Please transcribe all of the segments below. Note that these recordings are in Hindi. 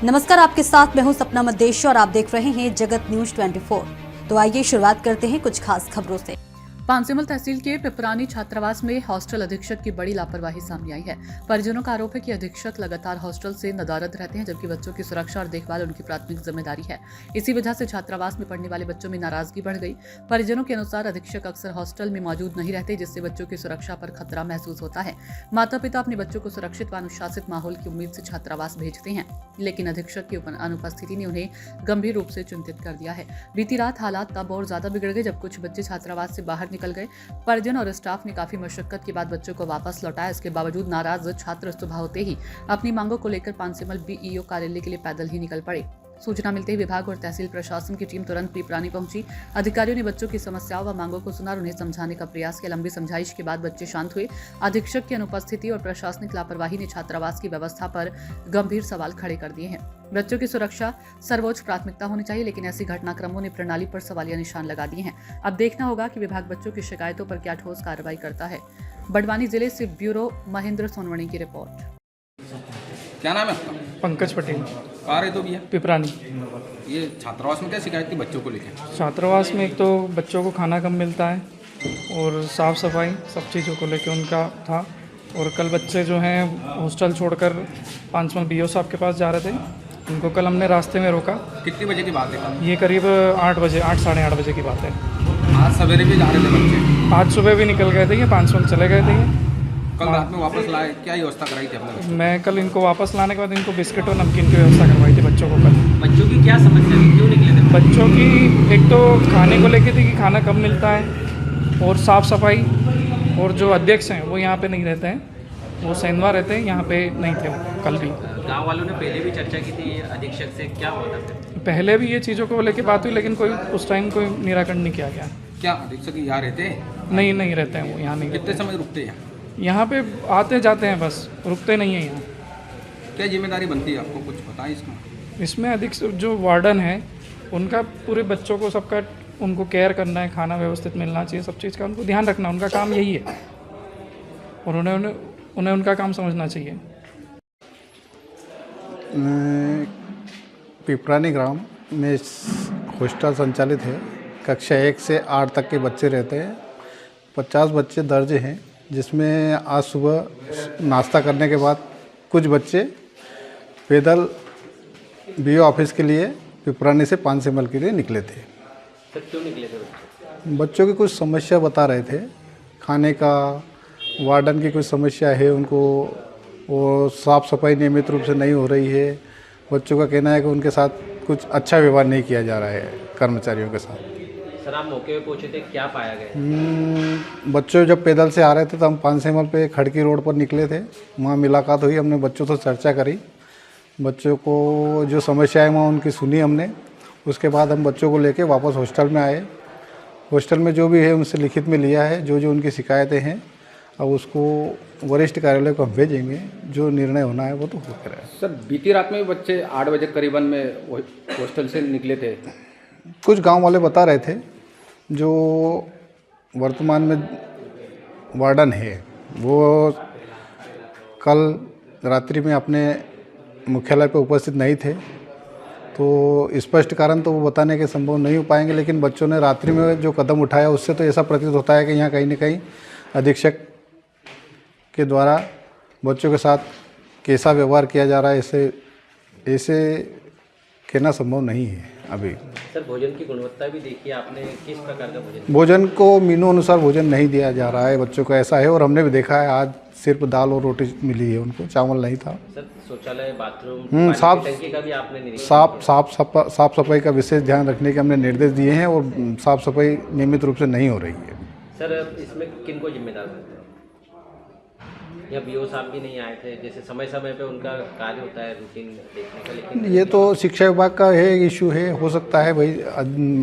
नमस्कार, आपके साथ मैं हूं सपना मदेशी और आप देख रहे हैं जगत न्यूज 24। तो आइए शुरुआत करते हैं कुछ खास खबरों से। पांसेमल तहसील के पिपरानी छात्रावास में हॉस्टल अधीक्षक की बड़ी लापरवाही सामने आई है। परिजनों का आरोप है कि अधीक्षक लगातार हॉस्टल से नदारद रहते हैं, जबकि बच्चों की सुरक्षा और देखभाल उनकी प्राथमिक जिम्मेदारी है। इसी वजह से छात्रावास में पढ़ने वाले बच्चों में नाराजगी बढ़ गई। परिजनों के अनुसार अधीक्षक अक्सर हॉस्टल में मौजूद नहीं रहते, जिससे बच्चों की सुरक्षा पर खतरा महसूस होता है। माता पिता अपने बच्चों को सुरक्षित व अनुशासित माहौल की उम्मीद से छात्रावास भेजते हैं, लेकिन अधीक्षक की अनुपस्थिति ने उन्हें गंभीर रूप से चिंतित कर दिया है। बीती रात हालात तब और ज्यादा बिगड़ गए जब कुछ बच्चे छात्रावास से बाहर निकल गए। परिजन और स्टाफ ने काफी मशक्कत के बाद बच्चों को वापस लौटाया। इसके बावजूद नाराज छात्र सुबह होते ही अपनी मांगों को लेकर पांसेमल बीईओ कार्यालय के लिए पैदल ही निकल पड़े। सूचना मिलते ही विभाग और तहसील प्रशासन की टीम तुरंत पिपरानी पहुंची। अधिकारियों ने बच्चों की समस्याओं व मांगों को सुना और उन्हें समझाने का प्रयास किया। लंबी समझाइश के बाद बच्चे शांत हुए। अधीक्षक की अनुपस्थिति और प्रशासनिक लापरवाही ने छात्रावास की व्यवस्था पर गंभीर सवाल खड़े कर दिए हैं। बच्चों की सुरक्षा सर्वोच्च प्राथमिकता होनी चाहिए, लेकिन ऐसी घटनाक्रमों ने प्रणाली पर सवालिया निशान लगा दिए हैं। अब देखना होगा कि विभाग बच्चों की शिकायतों पर क्या ठोस कार्रवाई करता है। बड़वानी जिले से ब्यूरो महेंद्र सोनवणी की रिपोर्ट। क्या नाम है आपका? पंकज पटेल, कहाँ रहते हो भैया? पिपरानी। ये छात्रावास में क्या शिकायत थी बच्चों को लेकर? छात्रावास में एक तो बच्चों को खाना कम मिलता है और साफ़ सफाई सब चीज़ों को लेकर उनका था। और कल बच्चे जो हैं हॉस्टल छोड़कर पांचमल बीओ साहब के पास जा रहे थे, उनको कल हमने रास्ते में रोका। कितनी बजे की बात है? ये करीब 8 बजे, 8 साढ़े 8 बजे की बात है। आज सवेरे भी जा रहे थे बच्चे? आज सुबह भी निकल गए थे, ये पांचमल चले गए थे। ये कल रात में वापस लाए, क्या व्यवस्था कराई थी आपने? मैं कल इनको वापस लाने के बाद इनको बिस्किट और नमकीन की व्यवस्था करवाई थी बच्चों को कल। बच्चों की क्या समस्या थी, क्यों निकले थे? बच्चों की एक तो खाने को लेके थी कि खाना कम मिलता है और साफ़ सफाई, और जो अध्यक्ष हैं वो यहाँ पे नहीं रहते हैं, वो सेंधवा रहते हैं, यहाँ पे नहीं थे वो कल भी। गांव वालों ने पहले भी चर्चा की थी अधीक्षक से, क्या हुआ था फिर? पहले भी ये चीज़ों को लेके बात हुई, लेकिन कोई उस टाइम कोई निराकरण नहीं किया गया। क्या अधीक्षक यहाँ रहते हैं? नहीं रहते हैं वो, यहाँ नहीं कितने समय रुकते हैं? यहाँ पे आते जाते हैं, बस रुकते नहीं हैं यहाँ। क्या जिम्मेदारी बनती है आपको, कुछ बताएं इसमें? इसमें अधीक्षक जो वार्डन है उनका पूरे बच्चों को सबका उनको केयर करना है, खाना व्यवस्थित मिलना चाहिए, सब चीज़ का उनको ध्यान रखना, उनका काम यही है और उन्हें उनका काम समझना चाहिए। पिपरानी ग्राम में हॉस्टल संचालित है। कक्षा 1 से 8 तक के बच्चे रहते हैं। 50 बच्चे दर्ज हैं, जिसमें आज सुबह नाश्ता करने के बाद कुछ बच्चे पैदल बीओ ऑफिस के लिए पिपरानी से पांसेमल के लिए निकले थे। सर क्यों निकले थे बच्चे? बच्चों की कुछ समस्या बता रहे थे, खाने का, वार्डन की कुछ समस्या है उनको, वो साफ़ सफाई नियमित रूप से नहीं हो रही है। बच्चों का कहना है कि उनके साथ कुछ अच्छा व्यवहार नहीं किया जा रहा है कर्मचारियों के साथ। सर आप मौके पे पहुंचे थे, क्या पाया गया? बच्चों जब पैदल से आ रहे थे तो हम पांसेमल पे खड़की रोड पर निकले थे, वहाँ मुलाकात हुई, हमने बच्चों से चर्चा करी, बच्चों को जो समस्या है वहाँ उनकी सुनी हमने। उसके बाद हम बच्चों को लेके वापस हॉस्टल में आए। हॉस्टल में जो भी है उनसे लिखित में लिया है, जो जो उनकी शिकायतें हैं, अब उसको वरिष्ठ कार्यालय को हम भेजेंगे, जो निर्णय होना है वो तो हो कर। सर बीती रात में बच्चे 8 बजे करीबन में हॉस्टल से निकले थे। कुछ गांव वाले बता रहे थे, जो वर्तमान में वार्डन है वो कल रात्रि में अपने मुख्यालय पर उपस्थित नहीं थे, तो स्पष्ट कारण तो वो बताने के संभव नहीं हो पाएंगे, लेकिन बच्चों ने रात्रि में जो कदम उठाया उससे तो ऐसा प्रतीत होता है कि यहाँ कहीं न कहीं अधीक्षक के द्वारा बच्चों के साथ कैसा व्यवहार किया जा रहा है, ऐसे कहना संभव नहीं है अभी। सर भोजन की गुणवत्ता भी देखिए आपने, किस प्रकार का भोजन को मीनू अनुसार भोजन नहीं दिया जा रहा है बच्चों को, ऐसा है। और हमने भी देखा है, आज सिर्फ दाल और रोटी मिली है उनको, चावल नहीं था। सर शौचालय, बाथरूम, साफ टंकी का भी आपने निरीक्षण? साफ सफाई का विशेष ध्यान रखने के हमने निर्देश दिए हैं और साफ सफाई नियमित रूप से नहीं हो रही है। सर इसमें किनको जिम्मेदार करते हैं? या बीओ साहब भी नहीं आए थे, जैसे समय समय पे उनका कार्य होता है रूटीन देखने का, लेकिन ये तो शिक्षा विभाग का है, इशू है, हो सकता है भाई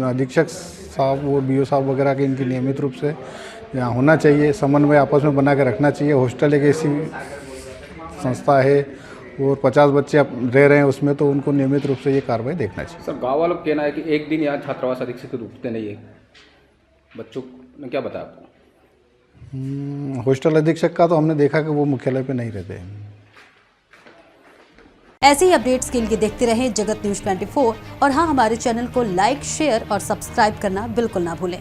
अधीक्षक साहब और बीओ साहब वगैरह के इनकी नियमित रूप से यहाँ होना चाहिए, समन्वय आपस में बना के रखना चाहिए। हॉस्टल एक ऐसी संस्था है और 50 बच्चे रह रहे हैं उसमें, तो उनको नियमित रूप से ये कार्रवाई देखना चाहिए। सर गाँव वालों का कहना है कि एक दिन यहाँ छात्रावास अधीक्षक रुकते नहीं है, बच्चों ने क्या बताया आपको? हॉस्टल अधीक्षक का तो हमने देखा कि वो मुख्यालय पे नहीं रहते हैं। ऐसे ही अपडेट्स के लिए देखते रहें जगत न्यूज 24 और हाँ, हमारे चैनल को लाइक, शेयर और सब्सक्राइब करना बिल्कुल ना भूलें।